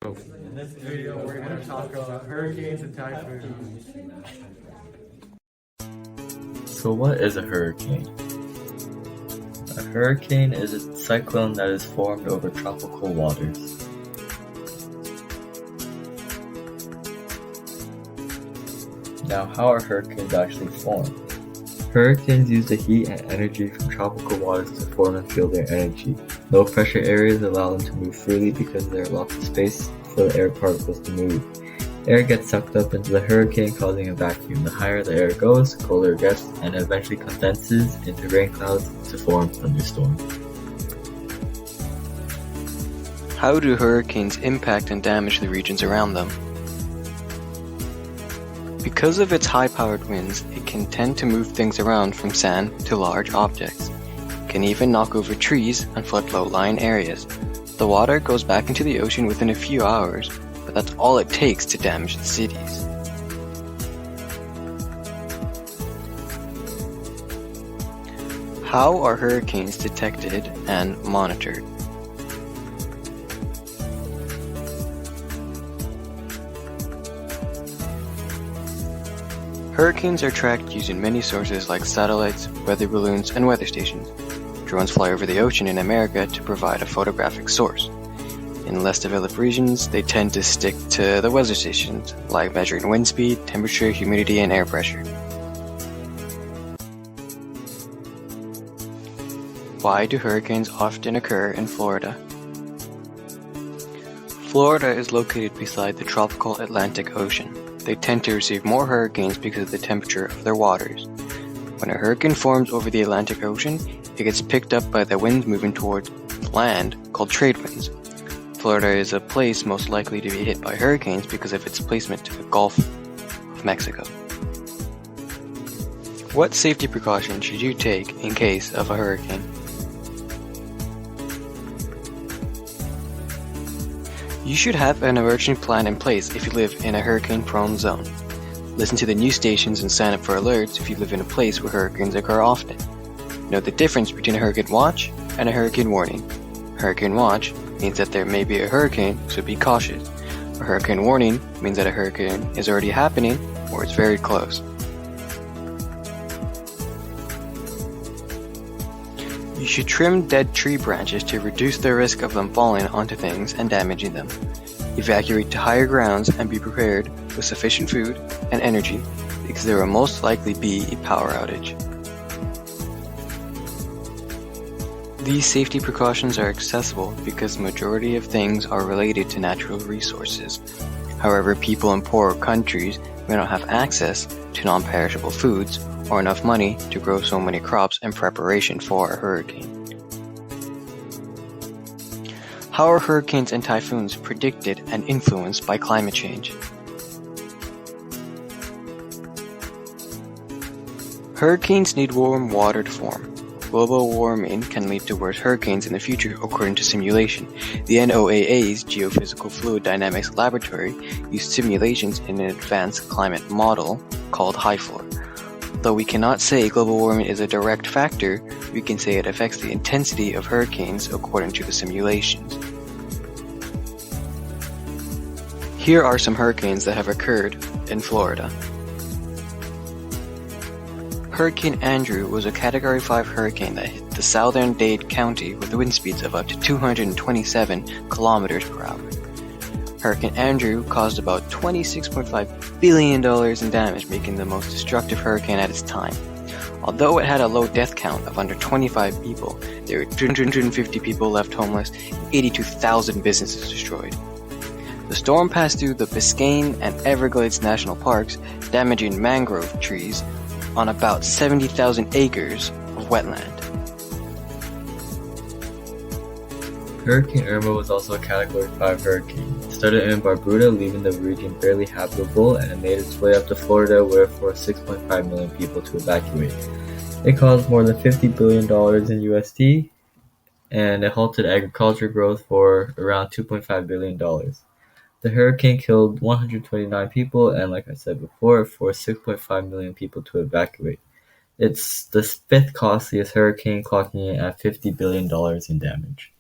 In this video, we're going to talk about hurricanes and typhoons. So what is a hurricane? A hurricane is a cyclone that is formed over tropical waters. Now, how are hurricanes actually formed? Hurricanes use the heat and energy from tropical waters to form and feel their energy. Low pressure areas allow them to move freely because there are lots of space for the air particles to move. Air gets sucked up into the hurricane, causing a vacuum. The higher the air goes, colder it gets, and eventually condenses into rain clouds to form thunderstorms. How do hurricanes impact and damage the regions around them? Because of its high-powered winds, it can tend to move things around from sand to large objects. It can even knock over trees and flood low-lying areas. The water goes back into the ocean within a few hours, but that's all it takes to damage the cities. How are hurricanes detected and monitored? Hurricanes are tracked using many sources like satellites, weather balloons, and weather stations. Drones fly over the ocean in America to provide a photographic source. In less developed regions, they tend to stick to the weather stations, like measuring wind speed, temperature, humidity, and air pressure. Why do hurricanes often occur in Florida? Florida is located beside the tropical Atlantic Ocean. They tend to receive more hurricanes because of the temperature of their waters. When a hurricane forms over the Atlantic Ocean, it gets picked up by the winds moving towards land called trade winds. Florida is a place most likely to be hit by hurricanes because of its placement to the Gulf of Mexico. What safety precautions should you take in case of a hurricane? You should have an emergency plan in place if you live in a hurricane-prone zone. Listen to the news stations and sign up for alerts if you live in a place where hurricanes occur often. Know the difference between a hurricane watch and a hurricane warning. Hurricane watch means that there may be a hurricane, so be cautious. A hurricane warning means that a hurricane is already happening or it's very close. You should trim dead tree branches to reduce the risk of them falling onto things and damaging them. Evacuate to higher grounds and be prepared with sufficient food and energy because there will most likely be a power outage. These safety precautions are accessible because the majority of things are related to natural resources. However, people in poorer countries may not have access to non-perishable foods or enough money to grow so many crops in preparation for a hurricane. How are hurricanes and typhoons predicted and influenced by climate change? Hurricanes need warm water to form. Global warming can lead to worse hurricanes in the future according to simulation. The NOAA's Geophysical Fluid Dynamics Laboratory used simulations in an advanced climate model called HIFLOR. Though we cannot say global warming is a direct factor, we can say it affects the intensity of hurricanes according to the simulations. Here are some hurricanes that have occurred in Florida. Hurricane Andrew was a Category 5 hurricane that hit the southern Dade County with wind speeds of up to 227 kilometers per hour. Hurricane Andrew caused about $26.5 billion in damage, making the most destructive hurricane at its time. Although it had a low death count of under 25 people, there were 250 people left homeless and 82,000 businesses destroyed. The storm passed through the Biscayne and Everglades National Parks, damaging mangrove trees on about 70,000 acres of wetland. Hurricane Irma was also a Category 5 hurricane. It started in Barbuda, leaving the region barely habitable, and it made its way up to Florida, where it forced 6.5 million people to evacuate. It caused more than $50 billion in USD, and it halted agriculture growth for around $2.5 billion. The hurricane killed 129 people, and like I said before, it forced 6.5 million people to evacuate. It's the fifth costliest hurricane, clocking in at $50 billion in damage.